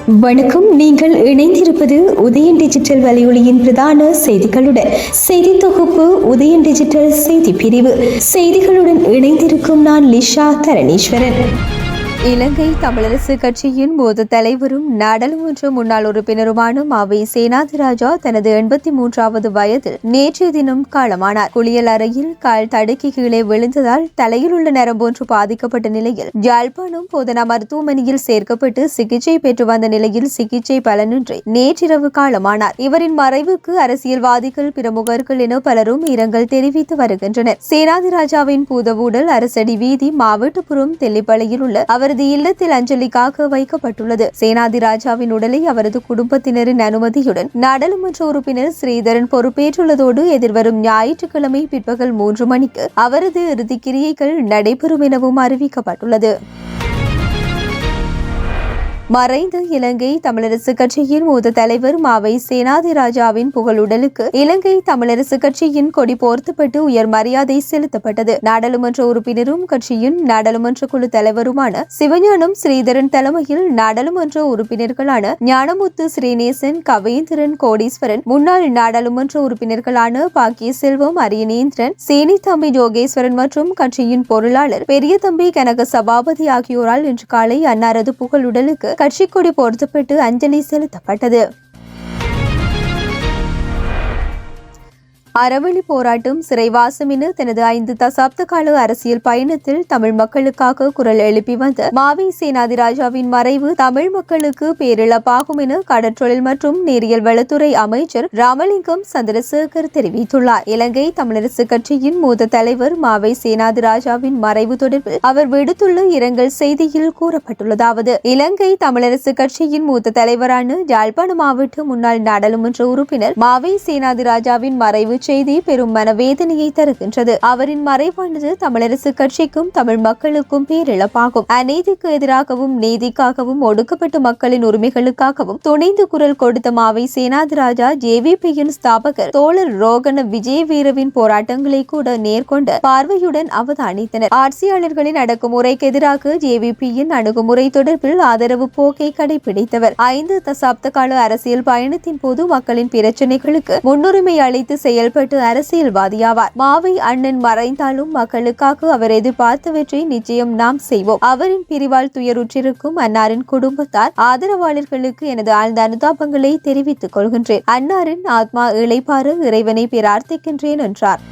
வணக்கம். நீங்கள் இணைந்திருப்பது உதயன் டிஜிட்டல் வலையொலியின் பிரதான செய்திகளுடன். செய்தி தொகுப்பு உதயன் டிஜிட்டல் செய்தி பிரிவு. செய்திகளுடன் இணைந்திருக்கும் நான் லிஷா தரணீஸ்வரன். இலங்கை தமிழரசு கட்சியின் மூத்த தலைவரும் நாடாளுமன்ற முன்னாள் உறுப்பினருமான மாவை சேனாதிராஜா தனது 83வது வயதில் நேற்றைய தினம் காலமானார். குளியல் அறையில் கால் தடுக்கி கீழே விழுந்ததால் தலையில் உள்ள நரம்பொன்று பாதிக்கப்பட்ட நிலையில் யாழ்ப்பாணம் போதனா மருத்துவமனையில் சேர்க்கப்பட்டு சிகிச்சை பெற்று வந்த நிலையில் சிகிச்சை பலனின்றி நேற்றிரவு காலமானார். இவரின் மறைவுக்கு அரசியல்வாதிகள், பிரமுகர்கள் என பலரும் இரங்கல் தெரிவித்து வருகின்றனர். சேனாதிராஜாவின் பூதவூடல் அரசடி வீதி, மாவட்டபுரம், தெல்லிப்பளையில் உள்ள அவரது இல்லத்தில் அஞ்சலிக்காக வைக்கப்பட்டுள்ளது. சேனாதிராஜாவின் உடலை அவரது குடும்பத்தினரின் அனுமதியுடன் நாடாளுமன்ற உறுப்பினர் ஸ்ரீதரன் பொறுப்பேற்றுள்ளதோடு எதிர்வரும் ஞாயிற்றுக்கிழமை பிற்பகல் 3 மணிக்கு அவரது இறுதிக் கிரியைகள் நடைபெறும் எனவும் அறிவிக்கப்பட்டுள்ளது. மறைந்த இலங்கை தமிழரசு கட்சியின் மூத்த தலைவர் மாவை சேனாதிராஜாவின் புகழுடலுக்கு இலங்கை தமிழரசு கட்சியின் கொடி போர்த்தப்பட்டு உயர் மரியாதை செலுத்தப்பட்டது. நாடாளுமன்ற உறுப்பினரும் கட்சியின் நாடாளுமன்ற குழு தலைவருமான சிவஞானம் ஸ்ரீதரன் தலைமையில் நாடாளுமன்ற உறுப்பினர்களான ஞானமுத்து ஸ்ரீநேசன், கவேந்திரன், கோடீஸ்வரன், முன்னாள் நாடாளுமன்ற உறுப்பினர்களான பாக்கிய செல்வம், அரியநேந்திரன், சேனித்தம்பி ஜோகேஸ்வரன் மற்றும் கட்சியின் பொருளாளர் பெரிய தம்பி கனக சபாபதி ஆகியோரால் இன்று காலை அன்னாரது புகழுடலுக்கு கட்சி கொடி போர்த்தப்பட்டு அஞ்சலி செலுத்தப்பட்டது. அறவழி போராட்டம், சிறைவாசம் என தனது 5 தசாப்த கால அரசியல் பயணத்தில் தமிழ் மக்களுக்காக குரல் எழுப்பி வந்த மாவை சேனாதிராஜாவின் மறைவு தமிழ் மக்களுக்கு பேரிழப்பாகும் என கடற்றொழில் மற்றும் நீரியல் வளத்துறை அமைச்சர் ராமலிங்கம் சந்திரசேகர் தெரிவித்துள்ளார். இலங்கை தமிழரசு கட்சியின் மூத்த தலைவர் மாவை சேனாதிராஜாவின் மறைவு தொடர்பில் அவர் விடுத்துள்ள இரங்கல் செய்தியில் கூறப்பட்டுள்ளதாவது: இலங்கை தமிழரசு கட்சியின் மூத்த தலைவரான யாழ்ப்பாண மாவட்ட முன்னாள் நாடாளுமன்ற உறுப்பினர் மாவை சேனாதிராஜாவின் மறைவு செய்தி பெரும் மனவேதனையை தருகின்றது. அவரின் மறைவானது தமிழரசு கட்சிக்கும் தமிழ் மக்களுக்கும் பேரிழப்பாகும். அநீதிக்கு எதிராகவும் நீதிக்காகவும் ஒடுக்கப்பட்ட மக்களின் உரிமைகளுக்காகவும் துணைந்து குரல் கொடுத்த மாவை சேனாதிராஜா ஜேவிபியின் ஸ்தாபகர் தோழர் ரோகண விஜயவீரவின் போராட்டங்களை கூட நேர்கொண்ட பார்வையுடன் அவதானித்தனர். ஆட்சியாளர்களின் அடக்குமுறைக்கு எதிராக ஜேவிபியின் அணுகுமுறை தொடர்பில் ஆதரவு போக்கை கடைபிடித்தவர். 5 தசாப்த கால அரசியல் பயணத்தின் போது மக்களின் பிரச்சினைகளுக்கு முன்னுரிமை அளித்து செயல்பட்டு அரசியல்வாதியாவார். மாவை அண்ணன் மறைந்தாலும் மக்களுக்காக அவர் எதிர்பார்த்தவற்றை நிச்சயம் நாம் செய்வோம். அவரின் பிரிவால் துயருற்றிருக்கும் அன்னாரின் குடும்பத்தார், ஆதரவாளர்களுக்கு எனது ஆழ்ந்த அனுதாபங்களை தெரிவித்துக் கொள்கின்றேன். அன்னாரின் ஆத்மா இளைப்பாற இறைவனை பிரார்த்திக்கின்றேன் என்றார்.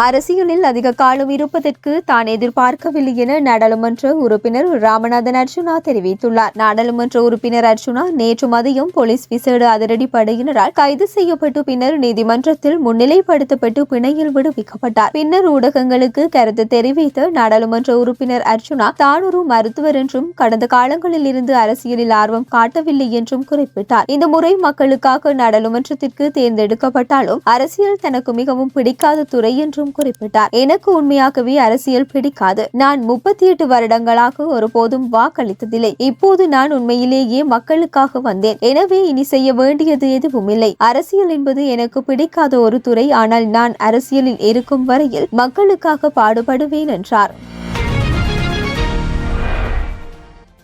அரசியலில் அதிக காலம் இருப்பதற்கு தான் எதிர்பார்க்கவில்லை என நாடாளுமன்ற உறுப்பினர் ராமநாதன் அர்ஜுனா தெரிவித்துள்ளார். நாடாளுமன்ற உறுப்பினர் அர்ஜுனா நேற்று மதியம் போலீஸ் விசேட அதிரடி படையினரால் கைது செய்யப்பட்டு பின்னர் நீதிமன்றத்தில் முன்னிலைப்படுத்தப்பட்டு பிணையில் விடுவிக்கப்பட்டார். பின்னர் ஊடகங்களுக்கு கருத்து தெரிவித்த நாடாளுமன்ற உறுப்பினர் அர்ஜுனா தான் ஒரு மருத்துவர் என்றும் கடந்த காலங்களில் இருந்து அரசியலில் ஆர்வம் காட்டவில்லை என்றும் குறிப்பிட்டார். இந்த முறை மக்களுக்காக நாடாளுமன்றத்திற்கு தேர்ந்தெடுக்கப்பட்டாலும் அரசியல் தனக்கு மிகவும் பிடிக்காத துறை என்றும் குறிப்பிட்டார். எனக்கு உண்மையாகவே அரசியல் பிடிக்காது. நான் 38 வருடங்களாக ஒருபோதும் வாக்களித்ததில்லை. இப்போது நான் உண்மையிலேயே மக்களுக்காக வந்தேன். எனவே இனி செய்ய வேண்டியது எதுவும் இல்லை. அரசியல் என்பது எனக்கு பிடிக்காத ஒரு துறை. ஆனால் நான் அரசியலில் இருக்கும் வரையில் மக்களுக்காக பாடுபடுவேன் என்றார்.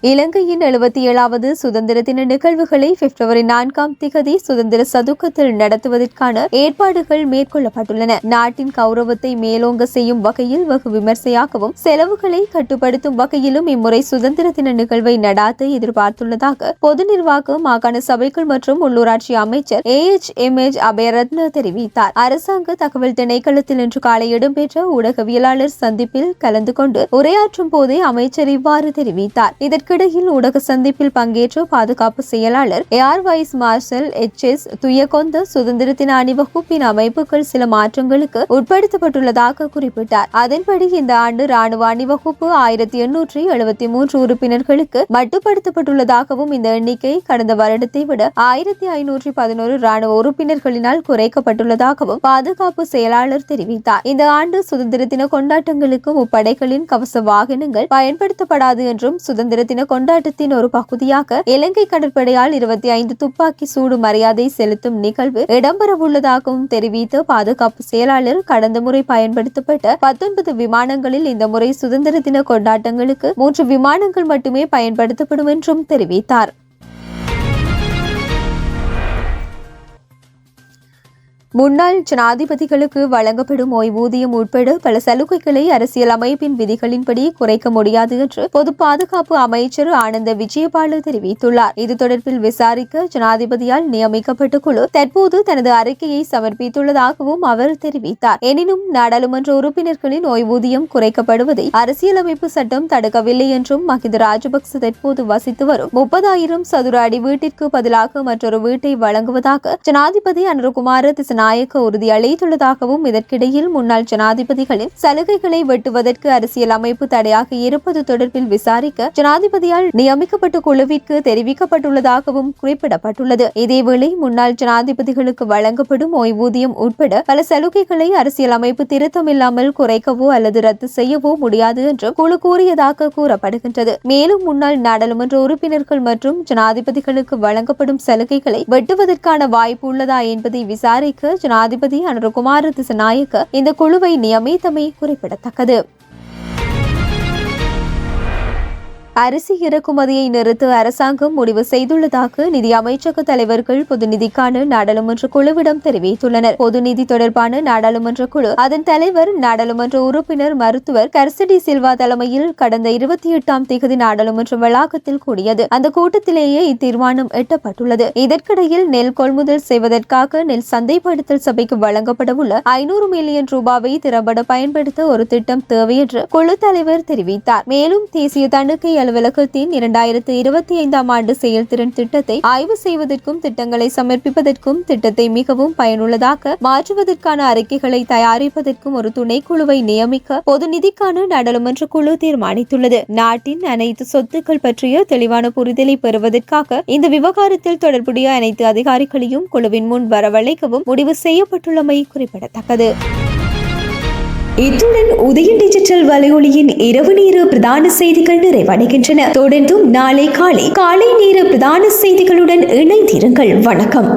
இலங்கையின் 77வது சுதந்திர தின நிகழ்வுகளை பிப்ரவரி 4ஆம் திகதி சுதந்திர சதுக்கத்தில் நடத்துவதற்கான ஏற்பாடுகள் மேற்கொள்ளப்பட்டுள்ளன. நாட்டின் கௌரவத்தை மேலோங்க செய்யும் வகையில் வெகு விமர்சையாகவும் செலவுகளை கட்டுப்படுத்தும் வகையிலும் இம்முறை சுதந்திர தின நிகழ்வை நடாத்த எதிர்பார்த்துள்ளதாக பொது நிர்வாக, மாகாண சபைகள் மற்றும் உள்ளூராட்சி அமைச்சர் AHMH அபயரத்ன தெரிவித்தார். அரசாங்க தகவல் திணைக்களத்தில் இன்று காலை இடம்பெற்ற ஊடகவியலாளர் சந்திப்பில் கலந்து கொண்டு உரையாற்றும் போதே அமைச்சர் இவ்வாறு தெரிவித்தார். இதற்கிடையில் ஊடக சந்திப்பில் பங்கேற்ற பாதுகாப்பு செயலாளர் air vice marshal HS Thuyacontha சுதந்திர தின அணிவகுப்பின் அமைப்புகள் சில மாற்றங்களுக்கு உட்படுத்தப்பட்டுள்ளதாக குறிப்பிட்டார். அதன்படி இந்த ஆண்டு ராணுவ அணிவகுப்பு 1873 உறுப்பினர்களுக்கு மட்டுப்படுத்தப்பட்டுள்ளதாகவும் இந்த எண்ணிக்கை கடந்த வருடத்தை விட 1511 ராணுவ உறுப்பினர்களினால் குறைக்கப்பட்டுள்ளதாகவும் பாதுகாப்பு செயலாளர் தெரிவித்தார். இந்த ஆண்டு சுதந்திர தின கொண்டாட்டங்களுக்கு முப்படைகளின் கவச வாகனங்கள் பயன்படுத்தப்படாது என்றும் சுதந்திர தின தின கொண்டாட்டத்தின் ஒரு பகுதியாக இலங்கை கடற்படையால் 25 துப்பாக்கி சூடு மரியாதை செலுத்தும் நிகழ்வு இடம்பெறவுள்ளதாகவும் தெரிவித்த பாதுகாப்பு செயலாளர் கடந்த முறை பயன்படுத்தப்பட்ட 19 விமானங்களில் இந்த முறை சுதந்திர தின கொண்டாட்டங்களுக்கு 3 விமானங்கள் மட்டுமே பயன்படுத்தப்படும் என்றும் தெரிவித்தார். முன்னாள் ஜனாதிபதிகளுக்கு வழங்கப்படும் ஓய்வூதியம் உட்பட பல சலுகைகளை அரசியல் அமைப்பின் விதிகளின்படி குறைக்க முடியாது என்று பொது பாதுகாப்பு அமைச்சர் ஆனந்த விஜயபால தெரிவித்துள்ளார். இது தொடர்பில் விசாரிக்க ஜனாதிபதியால் நியமிக்கப்பட்ட குழு தற்போது தனது அறிக்கையை சமர்ப்பித்துள்ளதாகவும் அவர் தெரிவித்தார். எனினும் நாடாளுமன்ற உறுப்பினர்களின் ஓய்வூதியம் குறைக்கப்படுவதை அரசியலமைப்பு சட்டம் தடுக்கவில்லை என்றும் மஹிந்த ராஜபக்ச தற்போது வசித்து வரும் 30,000 சதுர அடி வீட்டிற்கு பதிலாக மற்றொரு வீட்டை வழங்குவதாக ஜனாதிபதி அனுரகுமார திசாநாயக்க உறுதியளித்துள்ளதாகவும் இதற்கிடையில் முன்னாள் ஜனாதிபதிகளின் சலுகைகளை வெட்டுவதற்கு அரசியல் அமைப்பு தடையாக இருப்பது தொடர்பில் விசாரிக்க ஜனாதிபதியால் நியமிக்கப்பட்ட குழுவிற்கு தெரிவிக்கப்பட்டுள்ளதாகவும் குறிப்பிடப்பட்டுள்ளது. இதேவேளை முன்னாள் ஜனாதிபதிகளுக்கு வழங்கப்படும் ஓய்வூதியம் உட்பட பல சலுகைகளை அரசியல் அமைப்பு திருத்தமில்லாமல் குறைக்கவோ அல்லது ரத்து செய்யவோ முடியாது என்றும் குழு கூறியதாக கூறப்படுகின்றது. மேலும் முன்னாள் நாடாளுமன்ற உறுப்பினர்கள் மற்றும் ஜனாதிபதிகளுக்கு வழங்கப்படும் சலுகைகளை வெட்டுவதற்கான வாய்ப்பு உள்ளதா என்பதை விசாரிக்க ஜனாதிபதி அனுரகுமார திசாநாயக்க இந்த குழுவை நியமித்தமை குறிப்பிடத்தக்கது. அரிசி இறக்குமதியை நிறுத்த அரசாங்கம் முடிவு செய்துள்ளதாக நிதி அமைச்சக தலைவர்கள் பொது நிதிக்கான நாடாளுமன்ற குழுவிடம் தெரிவித்துள்ளனர். பொது நிதி தொடர்பான நாடாளுமன்ற குழு அதன் தலைவர் நாடாளுமன்ற உறுப்பினர் மருத்துவர் கர்சடி சில்வா தலைமையில் கடந்த 28ஆம் தேதி நாடாளுமன்ற வளாகத்தில் கூடியது. அந்த கூட்டத்திலேயே இத்தீர்மானம் எட்டப்பட்டுள்ளது. இதற்கிடையில் நெல் கொள்முதல் செய்வதற்காக நெல் சந்தைப்படுத்தல் சபைக்கு வழங்கப்படவுள்ள 500 மில்லியன் ரூபாவை திறம்பட பயன்படுத்த ஒரு திட்டம் தேவை என்று குழு தலைவர் தெரிவித்தார். மேலும் தேசிய தணிக்கை அலுவலகத்தின் 2025ஆம் ஆண்டு செயல்திறன் திட்டத்தை ஆய்வு செய்வதற்கும் திட்டங்களை சமர்ப்பிப்பதற்கும் திட்டத்தை மிகவும் பயனுள்ளதாக மாற்றுவதற்கான அறிக்கைகளை தயாரிப்பதற்கும் ஒரு துணைக்குழுவை நியமிக்க பொது நிதிக்கான நாடாளுமன்ற குழு தீர்மானித்துள்ளது. நாட்டின் அனைத்து சொத்துக்கள் பற்றிய தெளிவான புரிதலை பெறுவதற்காக இந்த விவகாரத்தில் தொடர்புடைய அனைத்து அதிகாரிகளையும் குழுவின் முன் வரவழைக்கவும் முடிவு செய்யப்பட்டுள்ளமை குறிப்பிடத்தக்கது. இத்துடன் உதயம் டிஜிட்டல் வலையொலியின் இரவு நேர பிரதான செய்திகள் நிறைவடைகின்றன. தொடர்ந்தும் நாளை காலை நேர பிரதான செய்திகளுடன் இணைந்திருங்கள். வணக்கம்.